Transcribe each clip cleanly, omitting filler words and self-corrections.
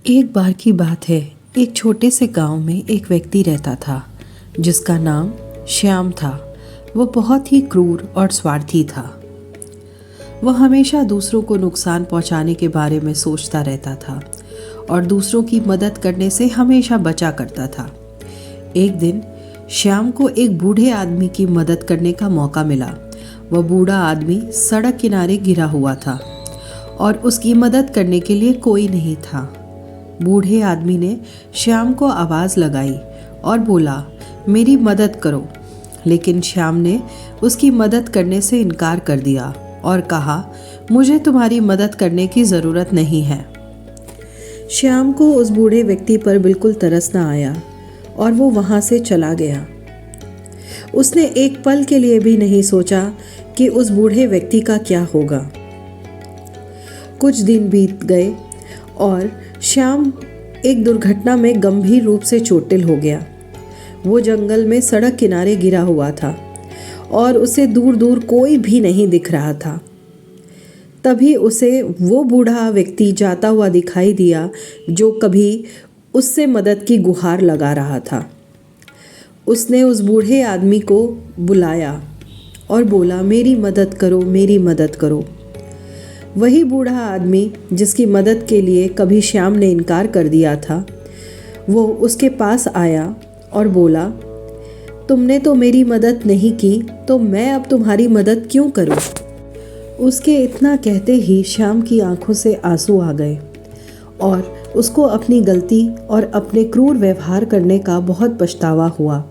एक बार की बात है। एक छोटे से गांव में एक व्यक्ति रहता था जिसका नाम श्याम था। वो बहुत ही क्रूर और स्वार्थी था। वह हमेशा दूसरों को नुकसान पहुंचाने के बारे में सोचता रहता था और दूसरों की मदद करने से हमेशा बचा करता था। एक दिन श्याम को एक बूढ़े आदमी की मदद करने का मौका मिला। वह बूढ़ा आदमी सड़क किनारे गिरा हुआ था और उसकी मदद करने के लिए कोई नहीं था। बूढ़े आदमी ने श्याम को आवाज़ लगाई और बोला, मेरी मदद करो। लेकिन श्याम ने उसकी मदद करने से इनकार कर दिया और कहा, मुझे तुम्हारी मदद करने की ज़रूरत नहीं है। श्याम को उस बूढ़े व्यक्ति पर बिल्कुल तरस न आया और वो वहाँ से चला गया। उसने एक पल के लिए भी नहीं सोचा कि उस बूढ़े व्यक्ति का क्या होगा। कुछ दिन बीत गए और श्याम एक दुर्घटना में गंभीर रूप से चोटिल हो गया। वो जंगल में सड़क किनारे गिरा हुआ था और उसे दूर दूर कोई भी नहीं दिख रहा था। तभी उसे वो बूढ़ा व्यक्ति जाता हुआ दिखाई दिया जो कभी उससे मदद की गुहार लगा रहा था। उसने उस बूढ़े आदमी को बुलाया और बोला, मेरी मदद करो, मेरी मदद करो। वही बूढ़ा आदमी जिसकी मदद के लिए कभी श्याम ने इनकार कर दिया था, वो उसके पास आया और बोला, तुमने तो मेरी मदद नहीं की तो मैं अब तुम्हारी मदद क्यों करूं? उसके इतना कहते ही श्याम की आंखों से आंसू आ गए और उसको अपनी गलती और अपने क्रूर व्यवहार करने का बहुत पछतावा हुआ।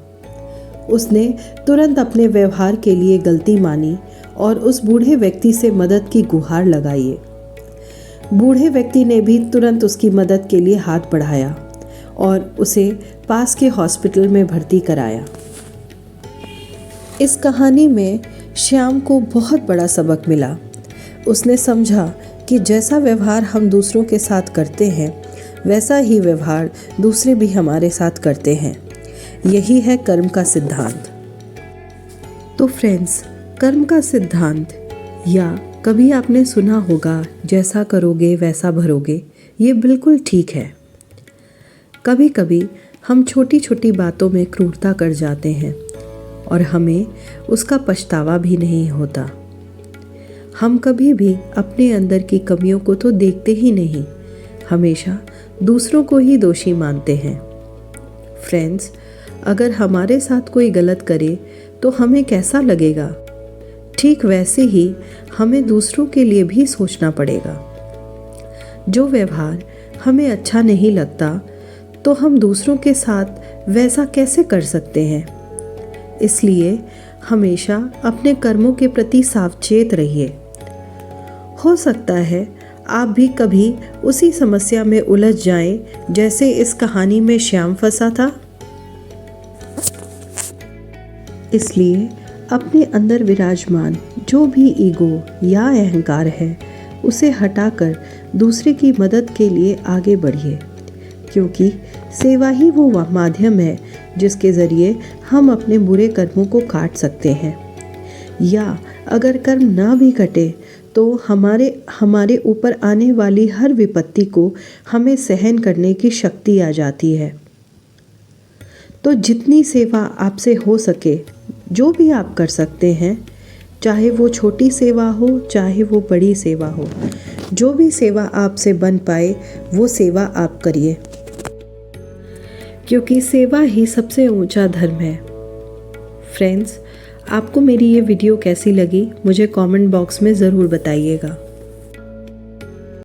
उसने तुरंत अपने व्यवहार के लिए गलती मानी और उस बूढ़े व्यक्ति से मदद की गुहार लगाई। बूढ़े व्यक्ति ने भी तुरंत उसकी मदद के लिए हाथ बढ़ाया और उसे पास के हॉस्पिटल में भर्ती कराया। इस कहानी में श्याम को बहुत बड़ा सबक मिला। उसने समझा कि जैसा व्यवहार हम दूसरों के साथ करते हैं वैसा ही व्यवहार दूसरे भी हमारे साथ करते हैं। यही है कर्म का सिद्धांत। तो फ्रेंड्स, कर्म का सिद्धांत, या कभी आपने सुना होगा जैसा करोगे वैसा भरोगे, ये बिल्कुल ठीक है। कभी कभी हम छोटी छोटी बातों में क्रूरता कर जाते हैं और हमें उसका पछतावा भी नहीं होता। हम कभी भी अपने अंदर की कमियों को तो देखते ही नहीं, हमेशा दूसरों को ही दोषी मानते हैं। फ्रेंड्स, अगर हमारे साथ कोई गलत करे तो हमें कैसा लगेगा? ठीक वैसे ही हमें दूसरों के लिए भी सोचना पड़ेगा। जो व्यवहार हमें अच्छा नहीं लगता तो हम दूसरों के साथ वैसा कैसे कर सकते हैं? इसलिए हमेशा अपने कर्मों के प्रति सावचेत रहिए। हो सकता है आप भी कभी उसी समस्या में उलझ जाएं जैसे इस कहानी में श्याम फंसा था। इसलिए अपने अंदर विराजमान जो भी ईगो या अहंकार है उसे हटाकर दूसरे की मदद के लिए आगे बढ़िए, क्योंकि सेवा ही वो माध्यम है जिसके ज़रिए हम अपने बुरे कर्मों को काट सकते हैं। या अगर कर्म ना भी कटे तो हमारे ऊपर आने वाली हर विपत्ति को हमें सहन करने की शक्ति आ जाती है। तो जितनी सेवा आपसे हो सके, जो भी आप कर सकते हैं, चाहे वो छोटी सेवा हो चाहे वो बड़ी सेवा हो, जो भी सेवा आपसे बन पाए वो सेवा आप करिए, क्योंकि सेवा ही सबसे ऊंचा धर्म है। फ्रेंड्स, आपको मेरी ये वीडियो कैसी लगी मुझे कमेंट बॉक्स में ज़रूर बताइएगा।